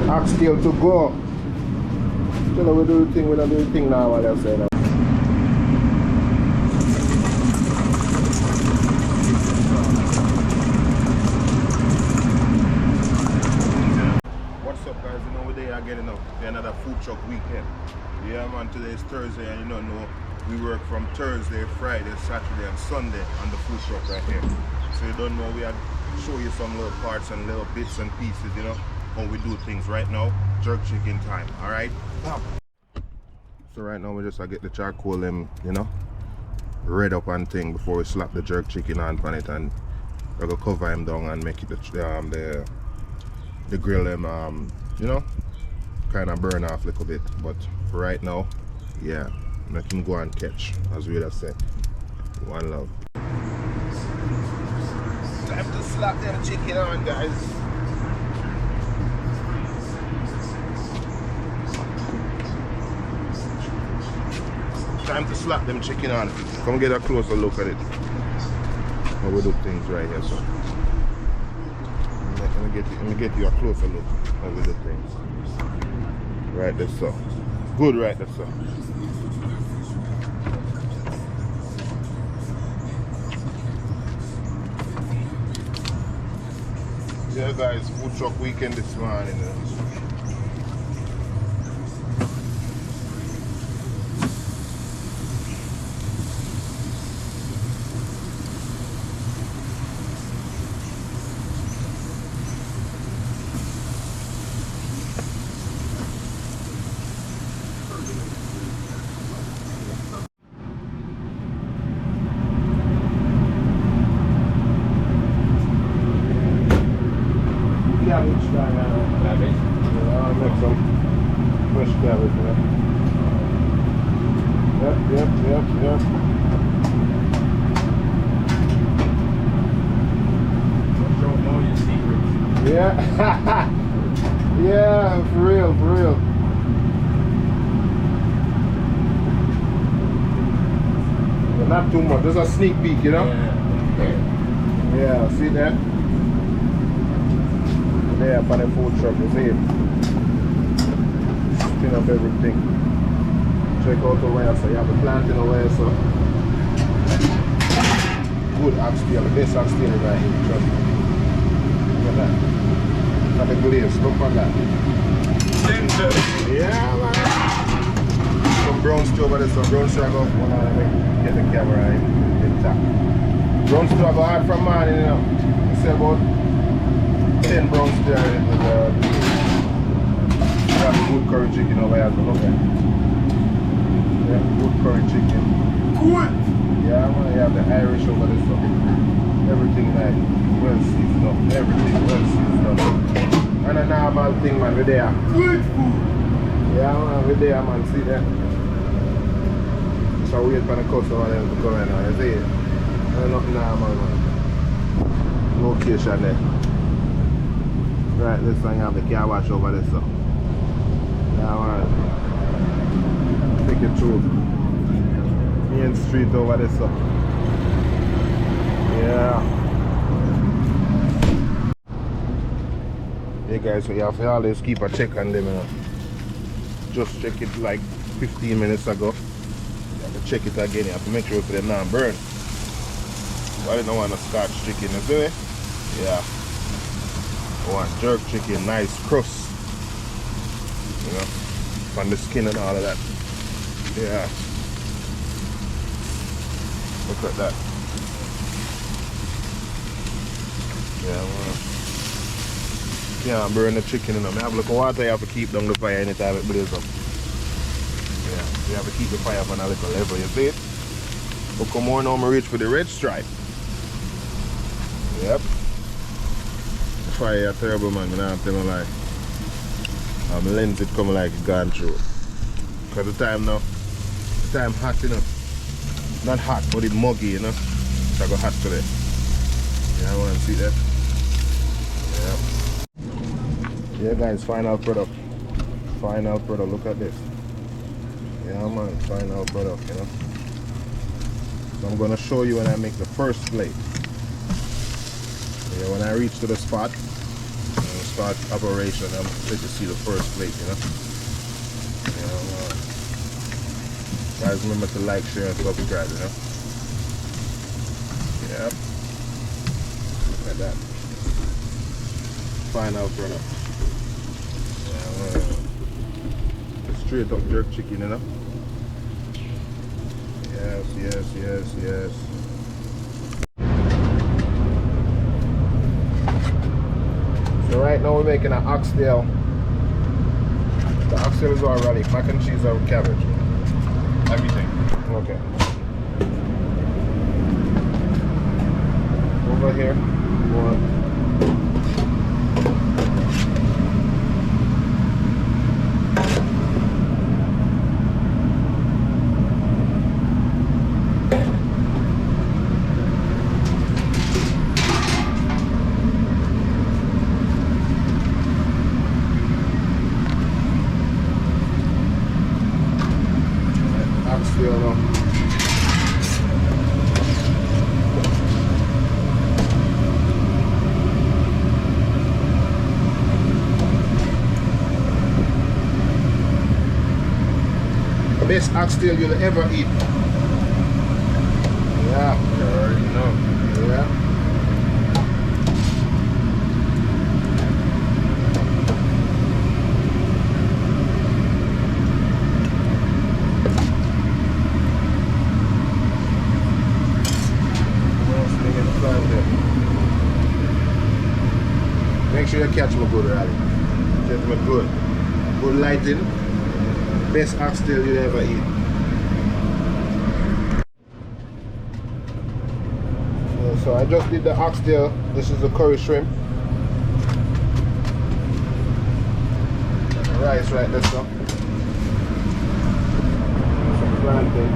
Oxtail to go. So we do the thing, we don't do the thing now while I say that. What's up guys, you know we're there again enough. Another food truck weekend. Yeah man, today is Thursday and you don't know we work from Thursday, Friday, Saturday and Sunday on the food truck right here. So you don't know, we are show you some little parts and little bits and pieces, you know, how we do things right now. Jerk chicken time, alright? So right now we just get the charcoal you know, red up and thing before we slap the jerk chicken on it, and we're gonna cover him down and make it the grill him you know, kind of burn off a little bit. But for right now, yeah, make him go and catch, as we have said. One love. Time to slap them chicken on, guys. Time to slap them chicken on. Come get a closer look at it. How we do things right here, so. Let me get you a closer look how we do things. Right there, so. Good right there, so. Yeah guys, food truck weekend this morning. Cabbage, cabbage. I'll make some fresh cabbage, you know. Yep. Don't know your secrets. Yeah. Yeah, for real. But not too much, just a sneak peek, you know? Yeah, see that? There up on the food truck, you see it? Spin up everything. Check out the way, so you have the planting away, so. Good oxtail, the best oxtail right here, trust me. Look at that. Look at the glaze, look at that. Yeah, man. Some brown stew over there, so brown stew I go, let me get the camera in top. Brown stew I go hard from morning, you know. I say about 10 brown stew with good curry chicken over here to look at. Yeah, good curry chicken. Good! Yeah, man, you have the Irish over there, so everything like well seasoned up, everything well seasoned up. And a normal thing, man, we're there. Good food! Yeah, man, we're there, man, see that? So wait for the customer to come in now, you see it? And nothing normal, man. Location there. Right, this one you have the car wash over there, so. Yeah, man. Take it through Main Street over there, so. Yeah. Hey guys, so you have to always keep a check on them, you know. Just check it like 15 minutes ago. You have to check it again, you have to make sure they're not burn. But I don't want a scotch chicken, you see? Yeah. I want jerk chicken, nice crust, you know, on the skin and all of that. Yeah. Look at that. Yeah, man. Can't burn the chicken in them. I have a little water, you have to keep down the fire anytime it blaze up. Yeah, you have to keep the fire up on a little level, you see it? But come on now, I reach for the red stripe. Yep. Fire terrible, man, I'm telling you, like lens it come like gone through. Cause the time now, the time hot, you know. Not hot, but it's muggy, you know. So I go hot today. Yeah, I want to see that. Yeah. Yeah guys, final product. Final product, look at this. Yeah man, final product, you know. So I'm gonna show you when I make the first plate. Yeah, when I reach to the spot, start operation, I'm ready to see the first plate, you know. Guys, remember to like, share, and subscribe, you know. Yeah. Look at that. Final product. Straight up jerk chicken, you know. Yes, yes, yes, yes. So right now we're making an oxtail. The oxtail is already mac and cheese or cabbage. Everything. Okay. Over here. One. Oxtail now. Best oxtail you'll ever eat. Yeah, you already know. Yeah. Make sure you catch me good, Rally. Catch me good. Good lighting. Best oxtail you'll ever eat. Yeah, so I just did the oxtail. This is the curry shrimp. Rice right there, so. Some plantain.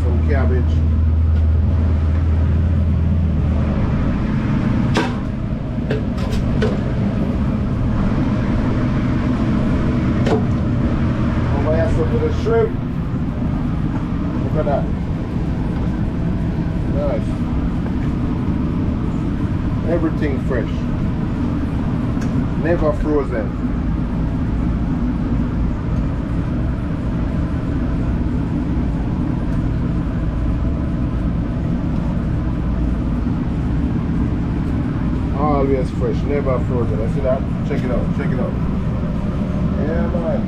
Some cabbage. For the shrimp. Look at that. Nice. Everything fresh. Never frozen. Always fresh, never frozen. I see that? Check it out, check it out. Yeah, man.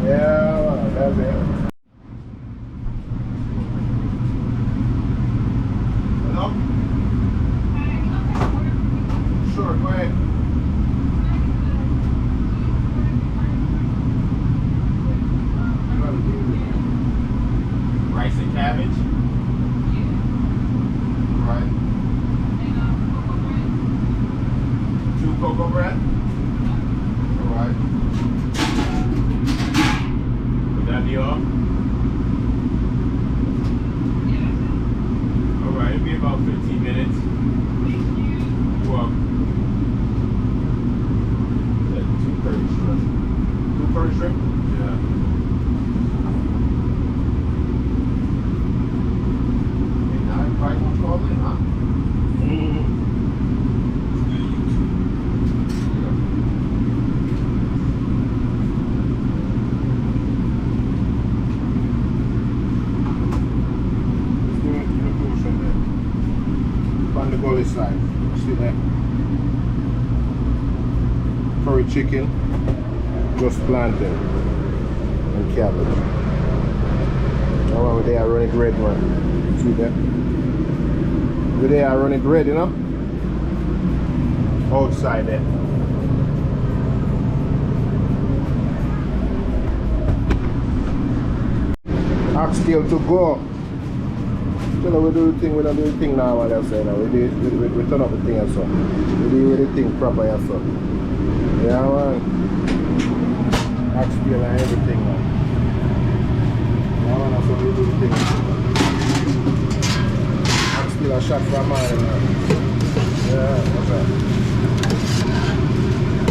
Yeah, that's it. Hello? Sure, go ahead. Rice and cabbage. Right. 2 cocoa bread. All right. That be all? Alright, it'll be about 15 minutes. Well, 2 curry shrimp. 2 curry shrimp? Yeah. And now everybody wants to call in, huh? On the gully side, see that? Curry chicken, just plantain and cabbage. Now over there I run it red, man. See that? Over there I run it red, you know? Outside there. Oxtail to go. So now we do the thing, we don't do the thing now while I say now. We turn up the thing and so. We do the thing proper and so. Yeah man. Oxtail and everything man. Yeah man, that's what we do the thing. Oxtail a shot for a man, man. Yeah, that's right.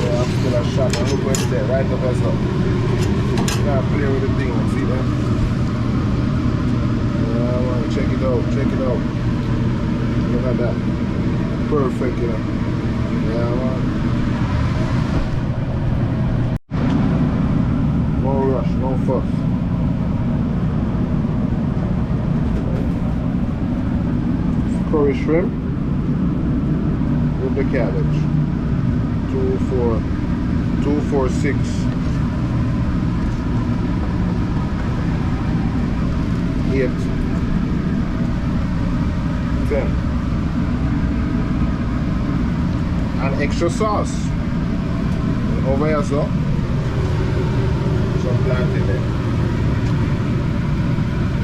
Yeah, oxtail a shot and look what's there, right up as up. You gotta play with the thing, see that? Check it out, check it out. Look at that. Perfect, you know. Yeah, man. No rush, no fuss. Curry shrimp with the cabbage. 246. 8, 10. And extra sauce. And over here, so some plantain there.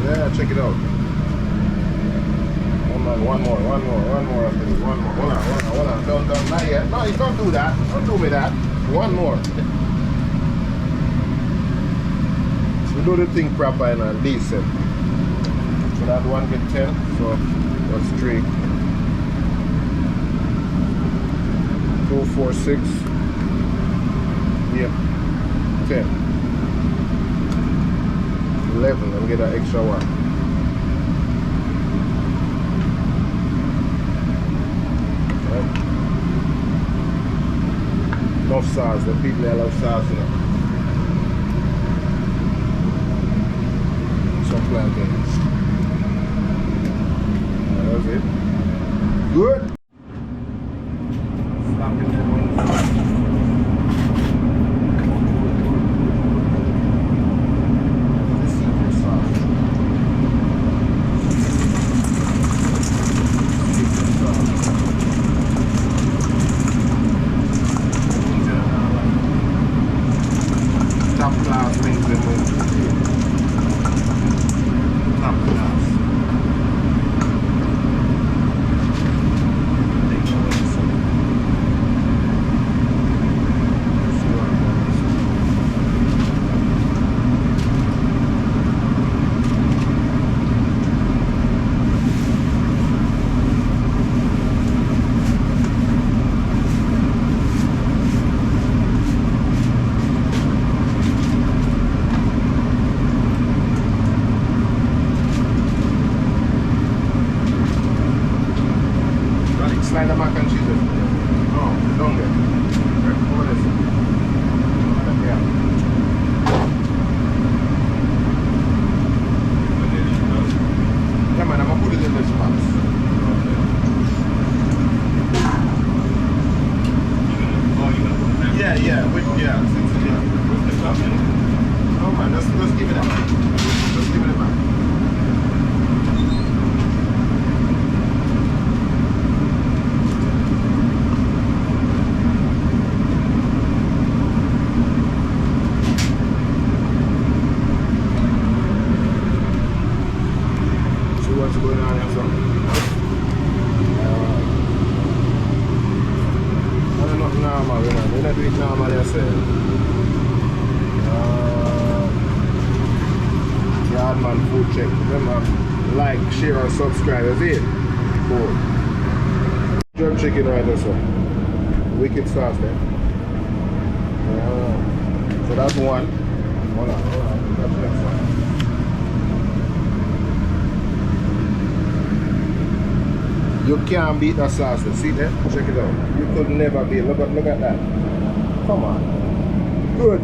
Yeah, check it out. One more after this. One more. Hold on. Don't, not yet. No, you don't do that. Don't do me that. One more. So do the thing proper and decent. So that one get 10. So that's 3. 2, 4, 6. Yep. 10. 11. Let me get that extra one. Enough sauce, the people that love sauce, you know. Some plantains. That's it. Good. Stop it. The secret sauce. Secret sauce. Top class wings and wings. Top class. Slide the mac and cheese. Oh, don't get. Right, over this. Yeah. Yeah, man, I'm gonna put it in this box. Yeah. With the top in it. Oh man, let's give it a back. Let's give it a back. What's going on here, son? I don't know normal, you know. We don't do it normal yourself. Yardman Food Check. Remember, like, share, and subscribe. That's it. Cool. Jerk chicken right there, sir. Wicked sauce there. So that's one. Hold on. That's next one. You can't beat that sauce. See there? Check it out. You could never beat. Look at that. Come on. Good.